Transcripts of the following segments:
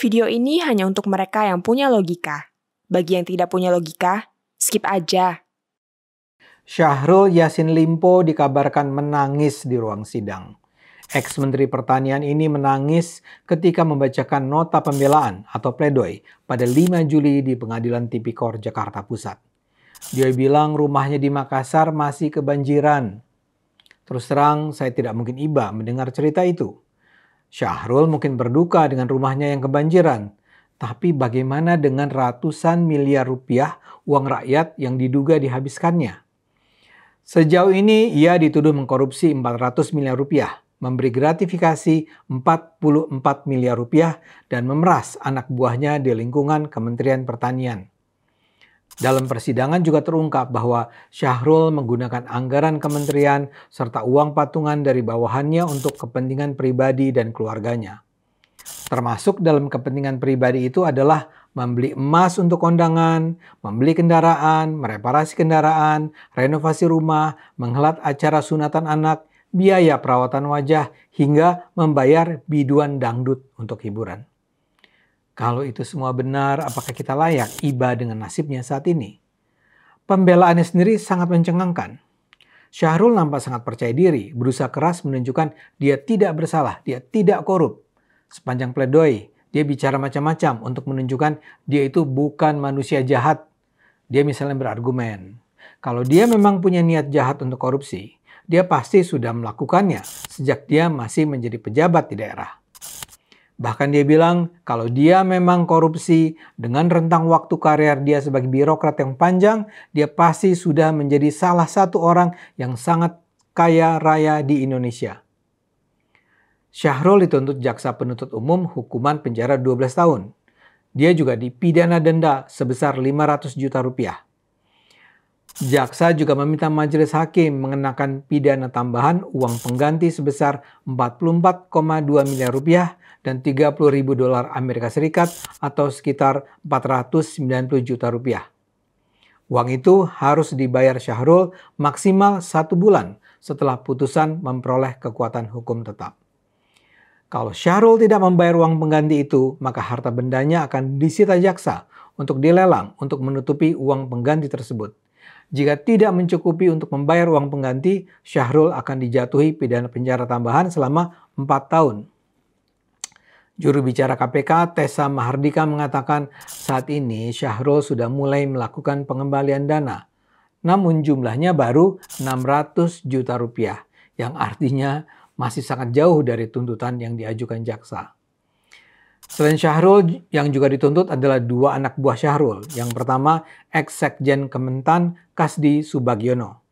Video ini hanya untuk mereka yang punya logika. Bagi yang tidak punya logika, skip aja. Syahrul Yassin Limpo dikabarkan menangis di ruang sidang. Ex-Menteri Pertanian ini menangis ketika membacakan nota pembelaan atau pledoi pada 5 Juli di Pengadilan Tipikor Jakarta Pusat. Dia bilang rumahnya di Makassar masih kebanjiran. Terus terang, saya tidak mungkin iba mendengar cerita itu. Syahrul mungkin berduka dengan rumahnya yang kebanjiran. Tapi bagaimana dengan ratusan miliar rupiah uang rakyat yang diduga dihabiskannya? Sejauh ini ia dituduh mengkorupsi 400 miliar rupiah, memberi gratifikasi 44 miliar rupiah, dan memeras anak buahnya di lingkungan Kementerian Pertanian. Dalam persidangan juga terungkap bahwa Syahrul menggunakan anggaran kementerian serta uang patungan dari bawahannya untuk kepentingan pribadi dan keluarganya. Termasuk dalam kepentingan pribadi itu adalah membeli emas untuk kondangan, membeli kendaraan, mereparasi kendaraan, renovasi rumah, menghelat acara sunatan anak, biaya perawatan wajah, hingga membayar biduan dangdut untuk hiburan. Kalau itu semua benar, apakah kita layak iba dengan nasibnya saat ini? Pembelaannya sendiri sangat mencengangkan. Syahrul nampak sangat percaya diri, berusaha keras menunjukkan dia tidak bersalah, dia tidak korup. Sepanjang pledoi, dia bicara macam-macam untuk menunjukkan dia itu bukan manusia jahat. Dia misalnya berargumen, kalau dia memang punya niat jahat untuk korupsi, dia pasti sudah melakukannya sejak dia masih menjadi pejabat di daerah. Bahkan dia bilang kalau dia memang korupsi dengan rentang waktu karier dia sebagai birokrat yang panjang, dia pasti sudah menjadi salah satu orang yang sangat kaya raya di Indonesia. Syahrul dituntut jaksa penuntut umum hukuman penjara 12 tahun. Dia juga dipidana denda sebesar 500 juta rupiah. Jaksa juga meminta majelis hakim mengenakan pidana tambahan uang pengganti sebesar 44,2 miliar rupiah dan 30 ribu dolar Amerika Serikat atau sekitar 490 juta rupiah. Uang itu harus dibayar Syahrul maksimal 1 bulan setelah putusan memperoleh kekuatan hukum tetap. Kalau Syahrul tidak membayar uang pengganti itu, maka harta bendanya akan disita jaksa untuk dilelang untuk menutupi uang pengganti tersebut. Jika tidak mencukupi untuk membayar uang pengganti, Syahrul akan dijatuhi pidana penjara tambahan selama 4 tahun. Juru bicara KPK, Tessa Mahardika mengatakan saat ini Syahrul sudah mulai melakukan pengembalian dana. Namun jumlahnya baru 600 juta rupiah, yang artinya masih sangat jauh dari tuntutan yang diajukan jaksa. Selain Syahrul, yang juga dituntut adalah 2 anak buah Syahrul. Yang pertama, ex-sekjen Kementan Kasdi Subagiono.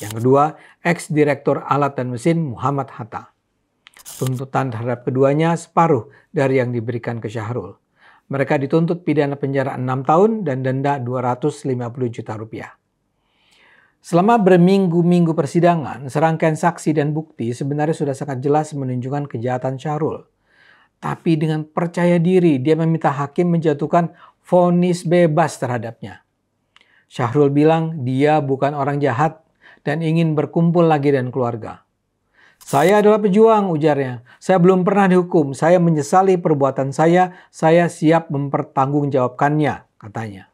Yang kedua, ex-direktur alat dan mesin Muhammad Hatta. Tuntutan terhadap keduanya separuh dari yang diberikan ke Syahrul. Mereka dituntut pidana penjara 6 tahun dan denda 250 juta rupiah. Selama berminggu-minggu persidangan, serangkaian saksi dan bukti sebenarnya sudah sangat jelas menunjukkan kejahatan Syahrul. Tapi dengan percaya diri, dia meminta hakim menjatuhkan vonis bebas terhadapnya. Syahrul bilang dia bukan orang jahat dan ingin berkumpul lagi dengan keluarga. Saya adalah pejuang, ujarnya. Saya belum pernah dihukum, saya menyesali perbuatan saya siap mempertanggungjawabkannya, katanya.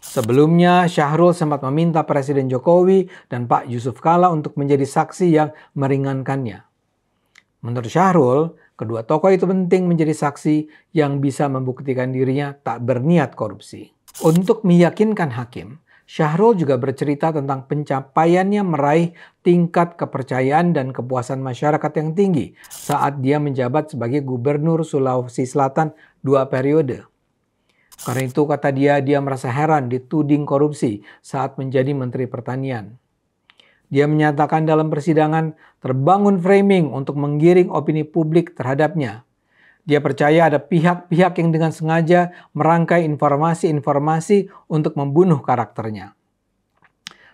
Sebelumnya, Syahrul sempat meminta Presiden Jokowi dan Pak Yusuf Kalla untuk menjadi saksi yang meringankannya. Menurut Syahrul, kedua tokoh itu penting menjadi saksi yang bisa membuktikan dirinya tak berniat korupsi. Untuk meyakinkan hakim, Syahrul juga bercerita tentang pencapaiannya meraih tingkat kepercayaan dan kepuasan masyarakat yang tinggi saat dia menjabat sebagai Gubernur Sulawesi Selatan 2 periode. Karena itu, kata dia merasa heran dituding korupsi saat menjadi Menteri Pertanian. Dia menyatakan dalam persidangan terbangun framing untuk menggiring opini publik terhadapnya. Dia percaya ada pihak-pihak yang dengan sengaja merangkai informasi-informasi untuk membunuh karakternya.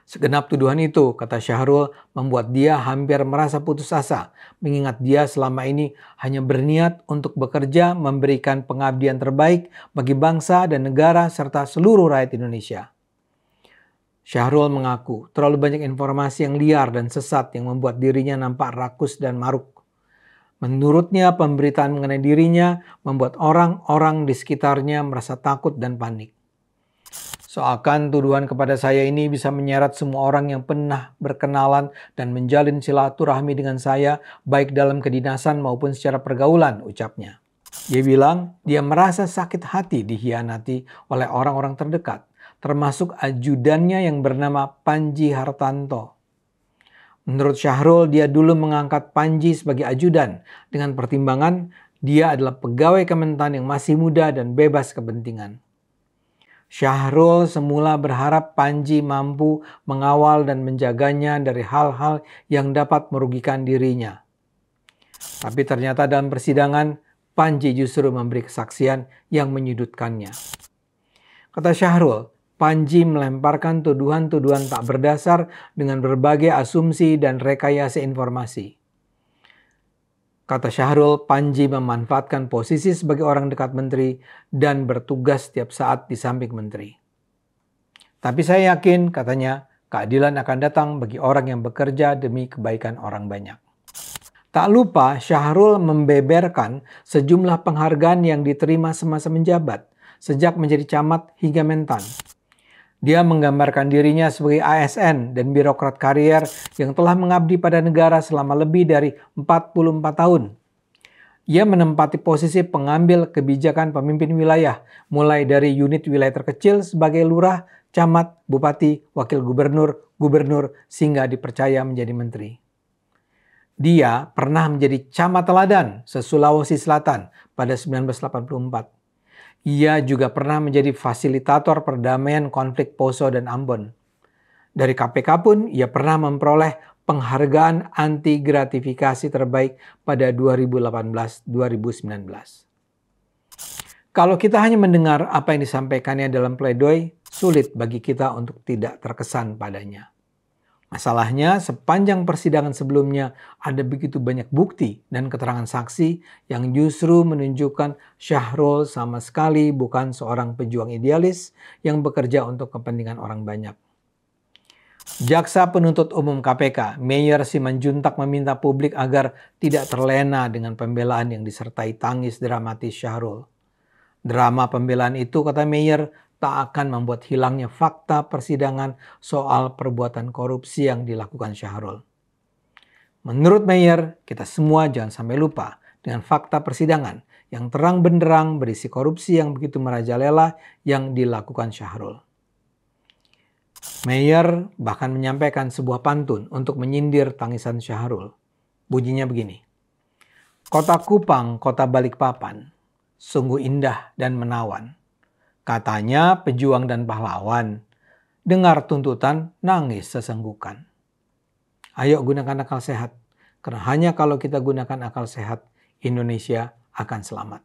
Segenap tuduhan itu, kata Syahrul, membuat dia hampir merasa putus asa, mengingat dia selama ini hanya berniat untuk bekerja memberikan pengabdian terbaik bagi bangsa dan negara serta seluruh rakyat Indonesia. Syahrul mengaku terlalu banyak informasi yang liar dan sesat yang membuat dirinya nampak rakus dan maruk. Menurutnya, pemberitaan mengenai dirinya membuat orang-orang di sekitarnya merasa takut dan panik. Seakan tuduhan kepada saya ini bisa menyeret semua orang yang pernah berkenalan dan menjalin silaturahmi dengan saya, baik dalam kedinasan maupun secara pergaulan, ucapnya. Dia bilang dia merasa sakit hati dikhianati oleh orang-orang terdekat, termasuk ajudannya yang bernama Panji Hartanto. Menurut Syahrul, dia dulu mengangkat Panji sebagai ajudan dengan pertimbangan dia adalah pegawai Kementan yang masih muda dan bebas kepentingan. Syahrul semula berharap Panji mampu mengawal dan menjaganya dari hal-hal yang dapat merugikan dirinya. Tapi ternyata dalam persidangan, Panji justru memberi kesaksian yang menyudutkannya. Kata Syahrul, Panji melemparkan tuduhan-tuduhan tak berdasar dengan berbagai asumsi dan rekayasa informasi. Kata Syahrul, Panji memanfaatkan posisi sebagai orang dekat menteri dan bertugas setiap saat di samping menteri. Tapi saya yakin, katanya, keadilan akan datang bagi orang yang bekerja demi kebaikan orang banyak. Tak lupa, Syahrul membeberkan sejumlah penghargaan yang diterima semasa menjabat, sejak menjadi camat hingga mentan. Dia menggambarkan dirinya sebagai ASN dan birokrat karier yang telah mengabdi pada negara selama lebih dari 44 tahun. Ia menempati posisi pengambil kebijakan pemimpin wilayah, mulai dari unit wilayah terkecil sebagai lurah, camat, bupati, wakil gubernur, sehingga dipercaya menjadi menteri. Dia pernah menjadi camat teladan se-Sulawesi Selatan pada 1984. Ia juga pernah menjadi fasilitator perdamaian konflik Poso dan Ambon. Dari KPK pun ia pernah memperoleh penghargaan anti gratifikasi terbaik pada 2018-2019. Kalau kita hanya mendengar apa yang disampaikannya dalam pledoi, sulit bagi kita untuk tidak terkesan padanya. Masalahnya, sepanjang persidangan sebelumnya ada begitu banyak bukti dan keterangan saksi yang justru menunjukkan Syahrul sama sekali bukan seorang pejuang idealis yang bekerja untuk kepentingan orang banyak. Jaksa penuntut umum KPK, Meyer Simanjuntak, meminta publik agar tidak terlena dengan pembelaan yang disertai tangis dramatis Syahrul. Drama pembelaan itu, kata Meyer, tak akan membuat hilangnya fakta persidangan soal perbuatan korupsi yang dilakukan Syahrul. Menurut Meyer, kita semua jangan sampai lupa dengan fakta persidangan yang terang benderang berisi korupsi yang begitu merajalela yang dilakukan Syahrul. Meyer bahkan menyampaikan sebuah pantun untuk menyindir tangisan Syahrul. Bunyinya begini. Kota Kupang, kota Balikpapan, sungguh indah dan menawan. Katanya pejuang dan pahlawan, dengar tuntutan nangis sesenggukan. Ayo gunakan akal sehat, karena hanya kalau kita gunakan akal sehat, Indonesia akan selamat.